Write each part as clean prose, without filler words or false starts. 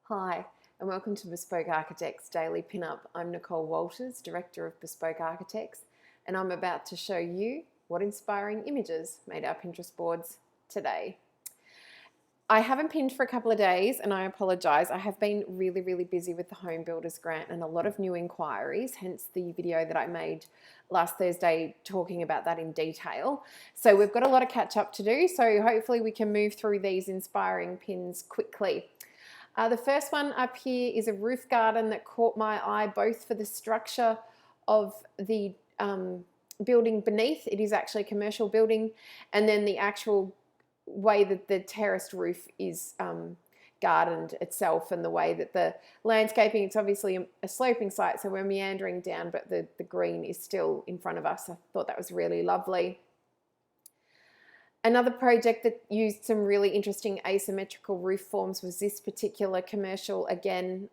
Hi, and welcome to Bespoke Architects Daily Pinup. I'm Nicole Walters, Director of Bespoke Architects, and I'm about to show you what inspiring images made our Pinterest boards today. I haven't pinned for a couple of days, and I apologise. I have been really busy with the Home Builders Grant and a lot of new inquiries, hence the video that I made last Thursday talking about that in detail. So we've got a lot of catch up to do, so hopefully we can move through these inspiring pins quickly. The first one up here is a roof garden that caught my eye, both for the structure of the building beneath. It is actually a commercial building, and then the actual way that the terraced roof is gardened itself, and the way that the landscaping, it's obviously a sloping site, so we're meandering down, but the green is still in front of us. I thought that was really lovely. Another project that used some really interesting asymmetrical roof forms was this particular commercial, again,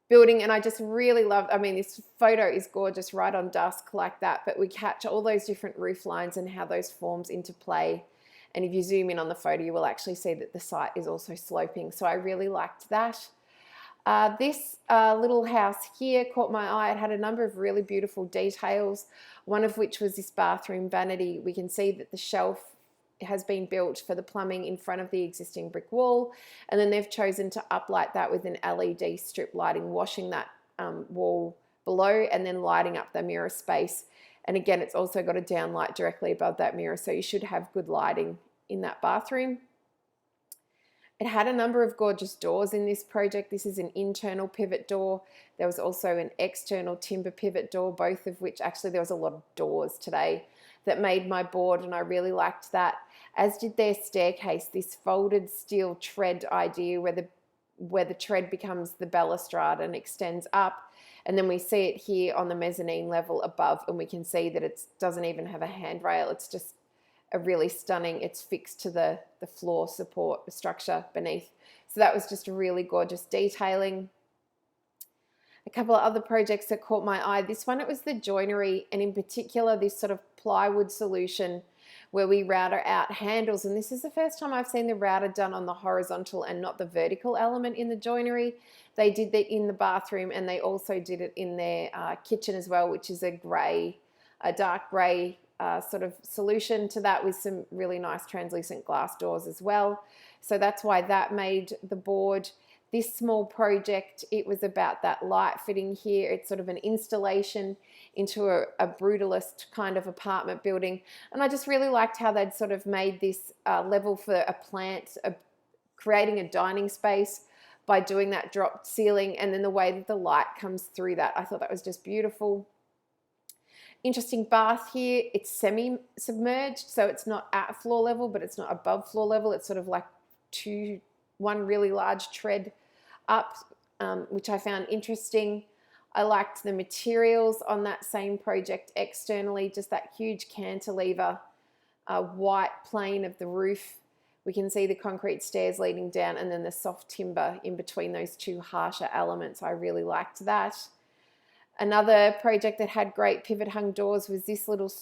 building, and I just really loved, this photo is gorgeous right on dusk like that, but we catch all those different roof lines and how those forms interplay. And if you zoom in on the photo, you will actually see that the site is also sloping. So I really liked that. This little house here caught my eye. It had a number of really beautiful details, one of which was this bathroom vanity. We can see that the shelf has been built for the plumbing in front of the existing brick wall, and then they've chosen to uplight that with an LED strip lighting, washing that wall below and then lighting up the mirror space. And again, it's also got a downlight directly above that mirror, so you should have good lighting in that bathroom. It had a number of gorgeous doors in this project. This is an internal pivot door. There was also an external timber pivot door, both of which, actually there was a lot of doors today that made my board, and I really liked that, as did their staircase, this folded steel tread idea where the tread becomes the balustrade and extends up. And then we see it here on the mezzanine level above, and we can see that it doesn't even have a handrail. It's just a really stunning, it's fixed to the floor support structure beneath. So that was just a really gorgeous detailing. A couple of other projects that caught my eye. This one, it was the joinery, and in particular this sort of plywood solution where we router out handles. And this is the first time I've seen the router done on the horizontal and not the vertical element in the joinery. They did that in the bathroom, and they also did it in their kitchen as well, which is a dark grey sort of solution to that, with some really nice translucent glass doors as well. So that's why that made the board. This small project, it was about that light fitting here. It's sort of an installation into a brutalist kind of apartment building. And I just really liked how they'd sort of made this level for a plant, creating a dining space by doing that dropped ceiling, and then the way that the light comes through that. I thought that was just beautiful. Interesting bath here. It's semi-submerged, so it's not at floor level, but it's not above floor level. It's sort of like one really large tread up, which I found interesting. I liked the materials on that same project externally, just that huge cantilever, white plane of the roof. We can see the concrete stairs leading down, and then the soft timber in between those two harsher elements. I really liked that. Another project that had great pivot hung doors was this little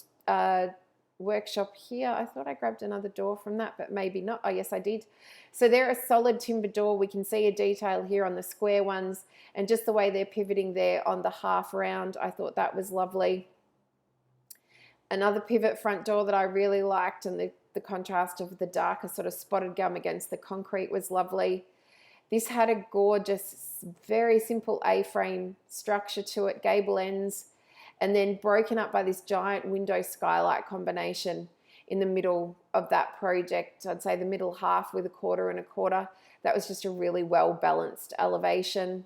workshop here. I thought I grabbed another door from that, but maybe not. Oh yes, I did. So they're a solid timber door. We can see a detail here on the square ones, and just the way they're pivoting there on the half round, I thought that was lovely. Another pivot front door that I really liked, and the contrast of the darker sort of spotted gum against the concrete was lovely. This had a gorgeous, very simple A-frame structure to it, gable ends, and then broken up by this giant window skylight combination in the middle of that project. I'd say the middle half with a quarter and a quarter. That was just a really well-balanced elevation.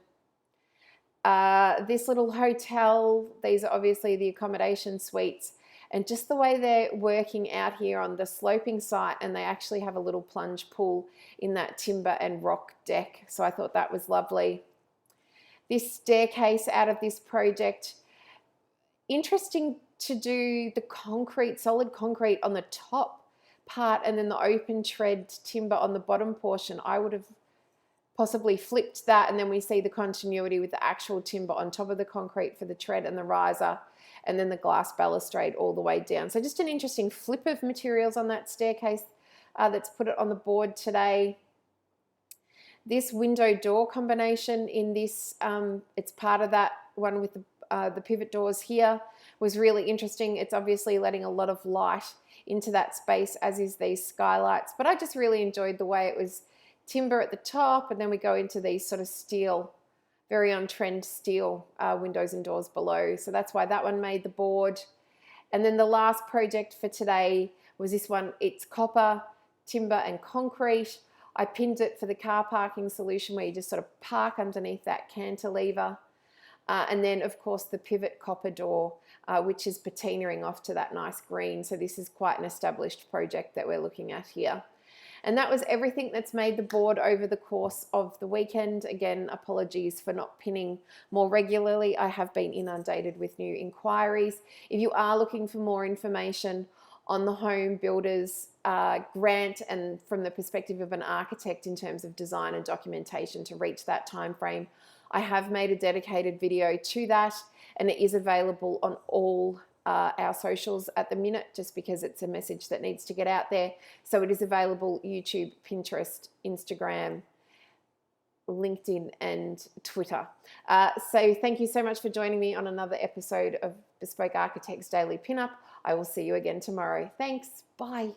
This little hotel, these are obviously the accommodation suites, and just the way they're working out here on the sloping site, and they actually have a little plunge pool in that timber and rock deck. So I thought that was lovely. This staircase out of this project, interesting to do the concrete, solid concrete on the top part, and then the open tread timber on the bottom portion. I would have possibly flipped that, and then we see the continuity with the actual timber on top of the concrete for the tread and the riser, and then the glass balustrade all the way down. So just an interesting flip of materials on that staircase that's put it on the board today. This window door combination in this, it's part of that one with the pivot doors here, was really interesting. It's obviously letting a lot of light into that space, as is these skylights, but I just really enjoyed the way it was timber at the top, and then we go into these sort of steel, very on trend steel windows and doors below. So that's why that one made the board. And then the last project for today was this one. It's copper, timber and concrete. I pinned it for the car parking solution where you just sort of park underneath that cantilever. And then, of course, the pivot copper door, which is patinaing off to that nice green. So this is quite an established project that we're looking at here. And that was everything that's made the board over the course of the weekend. Again, apologies for not pinning more regularly. I have been inundated with new inquiries. If you are looking for more information on the home builders grant, and from the perspective of an architect in terms of design and documentation to reach that time frame, I have made a dedicated video to that, and it is available on all our socials at the minute, just because it's a message that needs to get out there. So it is available YouTube, Pinterest, Instagram, LinkedIn and Twitter. So thank you so much for joining me on another episode of Bespoke Architects Daily Pinup. I will see you again tomorrow. Thanks. Bye.